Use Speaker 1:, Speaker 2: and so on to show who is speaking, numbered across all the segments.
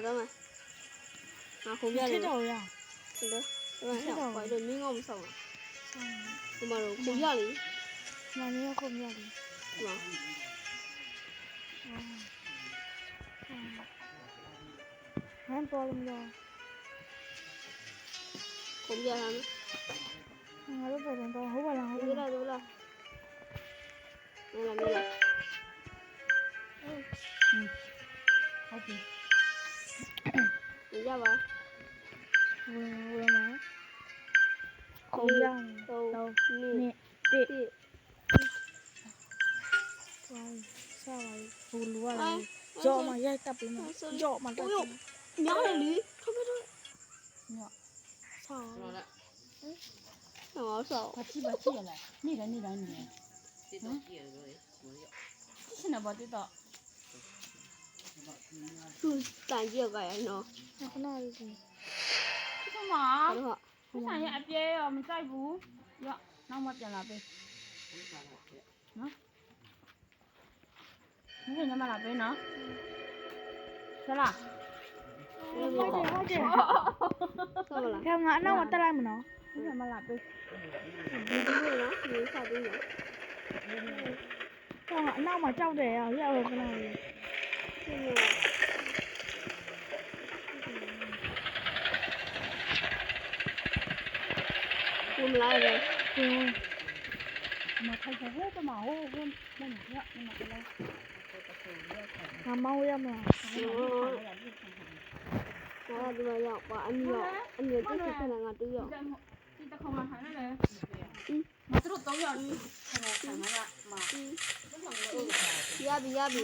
Speaker 1: တော့မှာငါခုံပြတယ်တော့ရဟုတ်တယ်ဘာလဲဘာလို့မင်းကောမဆောင်လားဒီမှာတော့ခုံပြလေမင်းရောခုံပြလေဒီမှာဟမ်ပေါ်လို့မလားခုံပြလာမယ်ငါတို့ပြန်တော့ဟုတ်ပါလားဟုတ်လားဟုတ်လားမလားဟုတ်ပြီရပါဝင်မှာခုံပြတော့နှစ်တစ်စားပါဘူးလူကလည်းကြော့မှရိုက်တက်ပြီးမှကြော့မှတက်ပြီးများတယ်လေထုတ်ပြတော့ညဆောင်းလာဟောဆောင်း
Speaker 2: ဘာကြည့်ရလဲနေ့တိုင်းနေတယ်တိတော့ကြည့်ရတယ်လို့ရှင်းတော့တိတော့
Speaker 1: သူတန်ကြည့်ကြရနော်ခဏလေးဒီ
Speaker 2: မှာဆိုင်ရအပြဲရောမကြိုက်ဘူးရောနောက်မှပြန်လာပေးနော်ဒီညမလာပေးနော်ဆလာ
Speaker 1: ဟုတ်တယ်ဟုတ်တယ်ခေါင်းကအနောက်တက်လိုက်မနော်
Speaker 2: ဒီညမလာပေး
Speaker 1: ဒီလိုနော်ဒီစားပေးနော်ခေါင်းကအနောက်မှာကြောက်တယ်ရောက်ရောက်ခဏလေးကိုမလိုက်လေကို
Speaker 2: မထိုက်တဲ့ဟိုတမဟိုမင်းရမကလေး
Speaker 1: ငါမောင်းရမှာငါဒီမှာရောက်ပါအနီတက်စစ်နေငါတူးရောက်
Speaker 2: ဒီတခုံးမှာထိုင်နေလေမသူတို့3ယောက်ကြီးထိုင်မှာမှာ
Speaker 1: ရပြီ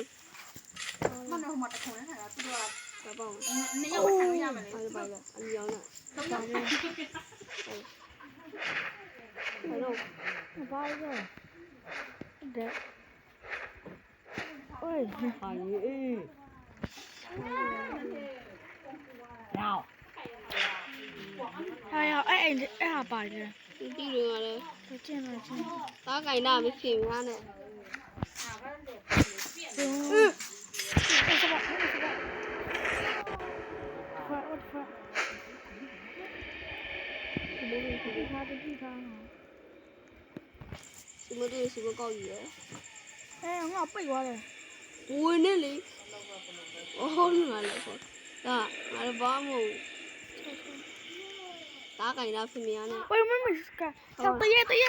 Speaker 2: မနေ့ဟိုမှာတခုံးနဲ့ထိုင်တာသူတို့
Speaker 1: ကပေါ့
Speaker 2: 2ယောက်ထိုင်ရမယ်လေ
Speaker 1: ပါပါအနီရောက်လာ
Speaker 2: 3ယောက်
Speaker 1: ဟယ်လိုဘာလဲတဲ့โอ้ยဟာရေးရောက်ဟာရောက်အဲ့ဟာပါတယ်တီးတွေရတယ်ကျင်းသားကင်တာမဖြစ်များနဲ့什么高语？哎，我背过来。我那里，我好厉害了，啊，俺的爸母，打给他分面呢。我有没干？小对呀。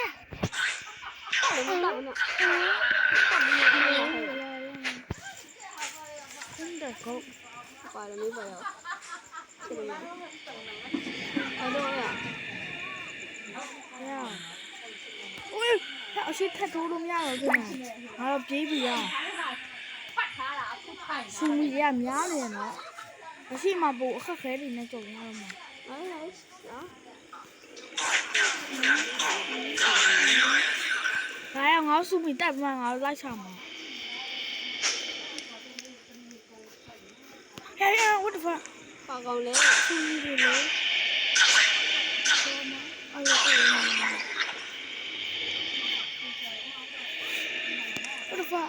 Speaker 1: 真的狗，把了没把呀？是的吗？还多呀？呀。အရှိထက်ထိုးလို့မရတော့ဘူးနော်ငါတော့ပြေးပြီရဆူမီရများနေနော်အရှိမပို့အခက်ခဲတွေနဲ့ကြုံရတော့မှာဒါရငါဆူမီတက်မှငါလိုက်ချမှာဟဲ့ what the fuck ပါကောင်းလဲဆူမီတွေလေအဲ့ဒါဘာ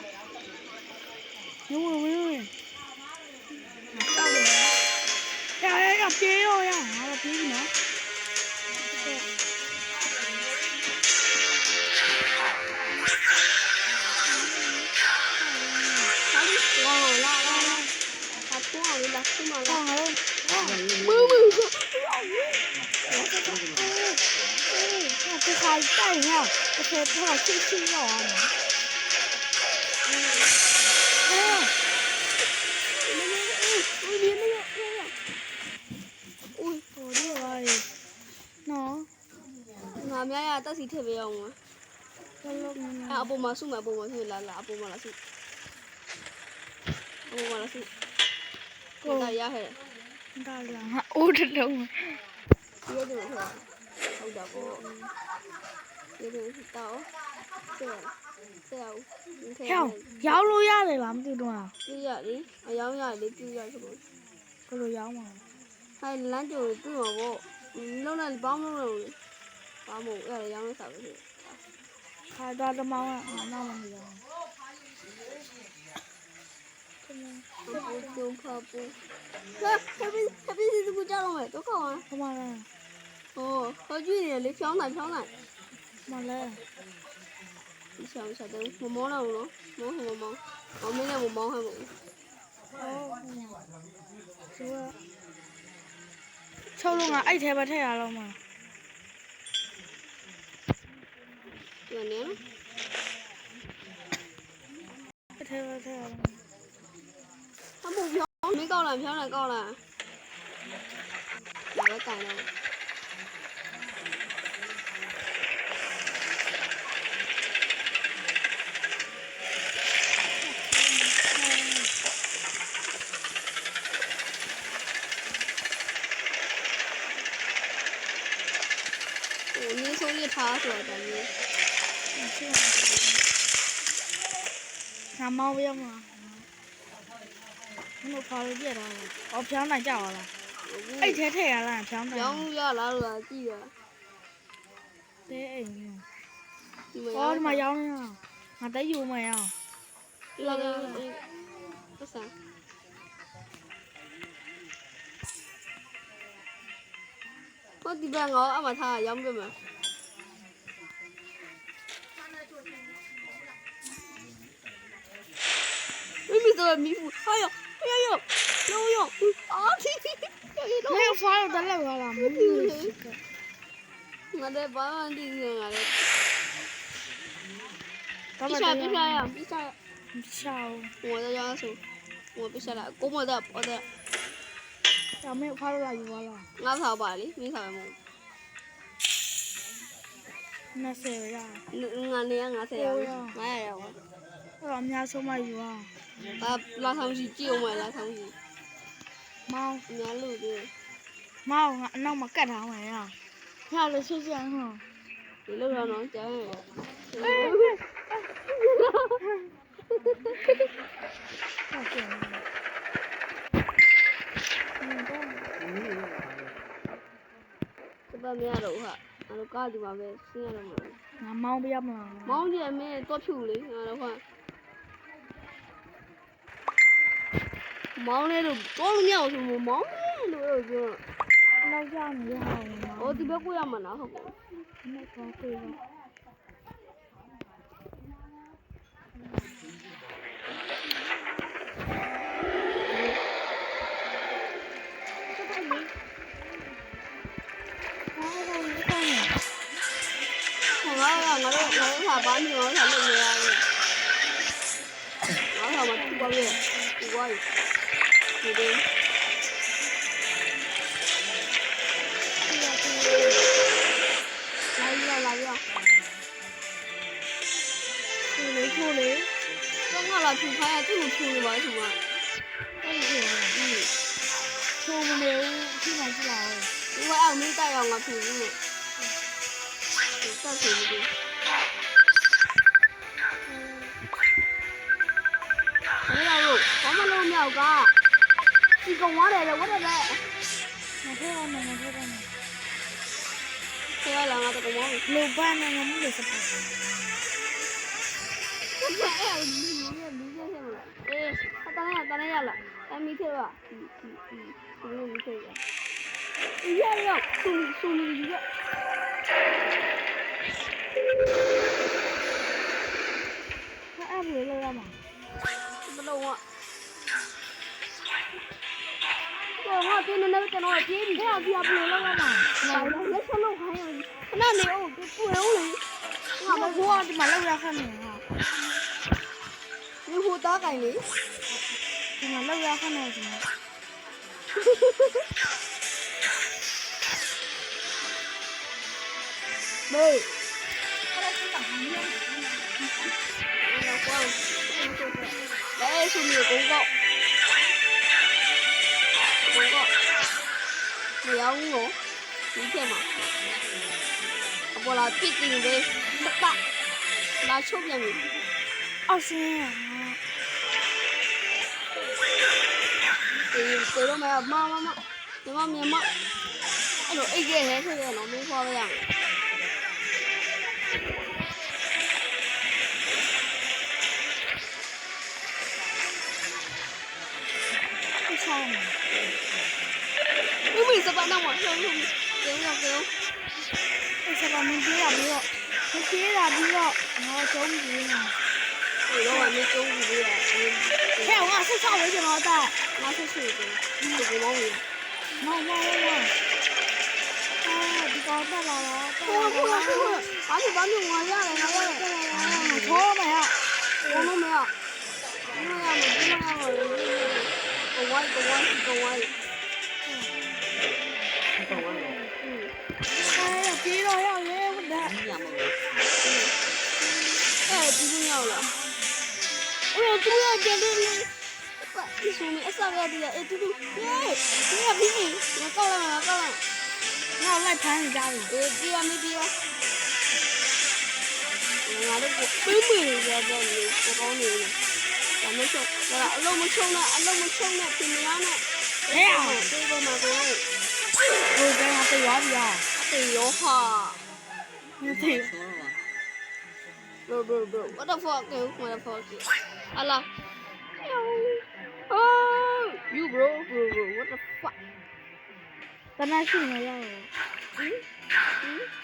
Speaker 1: ညဝင်တောက်တယ်ရပြေးရောရငါပြေးပြီနော်这还带呀，这才多少信要啊？哎呀，我的妈呀！喏，俺们呀，到时特别要吗？哎，阿婆妈送嘛，阿婆妈送来，阿婆妈来送，阿婆妈来送，我大爷还。大爷，我这种。别的是吧？好的不？别的是到，对。ဟဲ့ရောင်းလို့ရတယ်လားမသိတော့อ่ะပြရလေအရောင်းရလေပြရဆိုလို့ဘယ်လိုရောင်းမှာဟဲ့လမ်းကြိုပြမှာပေါ့လုံးနဲ့ဘောင်းလုံးလို့ဘာမို့အဲ့ရောင်းလို့စားလို့ခါတော့တမောင်းကနောက်မှမရောင်းထ ပြုံးဖပူဟာဟပီစီကူကြောက်တော့မယ်တော့ကောင်း
Speaker 2: ခမလာ
Speaker 1: ဟိုဟောကြည့်နေလေဖြောင်းနိုင်
Speaker 2: မလဲ
Speaker 1: ဒီဆောင်စားတယ်မမောတော့ဘူးနော်မောဟိုမောင်းမင်းလည်းမမောင်းဟဲ့မို့
Speaker 2: ချုပ်လုံးကအဲ့ထဲပဲထည့်ရတော့မှာ
Speaker 1: ဒီနေနော်
Speaker 2: အဲ့ထဲပဲထည့်ရတော့
Speaker 1: 他不飘，没高了，飘了高了。哪个改了？你从一查说的你，
Speaker 2: ငါမောင်းပြမလားမဖားလို့ပြတာအော်ဖြောင်းနိုင်ကြပါလားအဲ့ထဲထည့်ရလားဖြောင်းနိုင်
Speaker 1: 飘要拿出来记得。
Speaker 2: တဲအိမ်
Speaker 1: 你们
Speaker 2: အော်ဒီမှာရောင်းနေငါတက်ယူမရအောင်
Speaker 1: 那个不是。我这边我阿妈她养着嘛。咪做咪糊，哎呦，有用，啊！
Speaker 2: မင်းဖားလို့တက်လောက်လာမင်း
Speaker 1: 我在帮忙地上啊嘞。
Speaker 2: တော့မ
Speaker 1: 比
Speaker 2: တ
Speaker 1: 赛
Speaker 2: ယ်
Speaker 1: 比赛呀，比赛！
Speaker 2: ရှောင်း
Speaker 1: 我在家手，我比赛了，我的，
Speaker 2: တော့မင်းဖားလို့လာယူပါလား
Speaker 1: 我淘宝里，你淘宝么？
Speaker 2: 20ရ
Speaker 1: 我那样我才要，我也要。
Speaker 2: အဲ့တော့အများဆုံးမယူအောင်
Speaker 1: 拉汤西借我拉汤西，
Speaker 2: မောင်း
Speaker 1: 你路的，
Speaker 2: မောင်းငါအနောက်မှာကတ်ထားမယ်ရရလို့ဆွဆွဟော
Speaker 1: 你路上能讲呀？
Speaker 2: ဟုတ်ကဲ့
Speaker 1: 这边没有哈，俺都搞的嘛呗，谁也没。
Speaker 2: ငါမောင်းပြမလား
Speaker 1: 毛姐没多漂亮，俺的话。毛那都多了鸟什么毛那都有个，
Speaker 2: လောက်ကြနေရအောင်မောင်း
Speaker 1: 我这边贵呀嘛那好不？
Speaker 2: နဲ့ကောင်းပြေးပါ
Speaker 1: 我才把你我才弄回来的，我才把土包给土包，对不？来一个，处理，刚刚那土拍呀，这么处理完什么？
Speaker 2: ချိုးမလို့ဒီမှာကြည့်လာအောင်
Speaker 1: 因为俺没带上我处理，再处理的。没有路，我们路没有干，你跟我来了，我来来。
Speaker 2: ငါထဲအောင်ငါထဲအောင်
Speaker 1: 这个两个这个毛。
Speaker 2: လူပန်းနဲ့ငါမှုလို့စပါ
Speaker 1: 哎，理解什么了？哎，他当然要了，咱没退吧？没退吧？要送你一个。
Speaker 2: အဲ့ဘယ်လိုလုပ်ရမှာ
Speaker 1: 不懂我。我真的那个电脑接你，这样子也不能让我买。那小龙还有，那没有，不有嘞。
Speaker 2: ငါမဘောဒီမှာလောက်ရခက်နေဟာ
Speaker 1: 你胡打改嘞？
Speaker 2: ဒီမှာလောက်ရခက်နေဒီမှာ
Speaker 1: 没。来，送你个公告。不要我，明天嘛。不啦，必定得吃大，拿手边的。
Speaker 2: အောက်ဆင်းရ
Speaker 1: 对了没有？妈，你妈面妈，哎呦，一个还是个农民花的样。
Speaker 2: ဆောင်
Speaker 1: ဦးမီစပါနာမဆုံးဆုံးကျုံရောက်ကျုံ
Speaker 2: အဲ့စပါမင်းပြေးရပြီးတော့မပြေးတာပြီးတော့ငါကျုံးပြေးနေ
Speaker 1: ဒီတော့ကမကျုံဘူးလေ
Speaker 2: ဟဲ့ငါဆက်ဆောက်ဝေးကျွန်တော်တက်
Speaker 1: ငါဆက်ရှိတယ်ဒီကိုမောင်းရ
Speaker 2: မောင်ဒီကောင်တက်လာတော့
Speaker 1: ဟိုဘာလို့ငါရတယ်ငါရတယ်
Speaker 2: ချောမရ
Speaker 1: 我们没有，因为要我我歪，
Speaker 2: 哎ပြေးတော့ရောက်ရဲဟုတ်တယ်
Speaker 1: 哎，不重要了。哎呦，猪要捡的嘞！你说没？啥个的？哎，猪，哎，你要屁屁，我搞了。
Speaker 2: ငါလိုက်ဖမ်းနေကြပြီ
Speaker 1: 哎，别啊，没别啊。我都不，没这个你，我搞你呢。咱们说，咱俩弄不冲了，拼命呢。
Speaker 2: ဟဲ့အောင်
Speaker 1: 这个嘛，这个。
Speaker 2: ဟိုကငါပြေးသွားပြီอ่ะ
Speaker 1: 哎呦哈！
Speaker 2: မသိ
Speaker 1: bro what the fuck what the fuck 好了 oh you bro what the fuck
Speaker 2: တနရှိနေရောက်ရော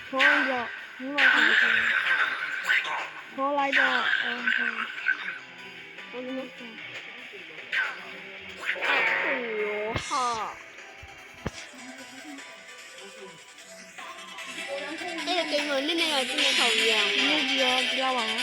Speaker 2: ချောတော့ဘူးတော့ချောလိုက်တော့
Speaker 1: 哎呦哈哎给我那个真的讨厌
Speaker 2: ဒီပြောပါဦး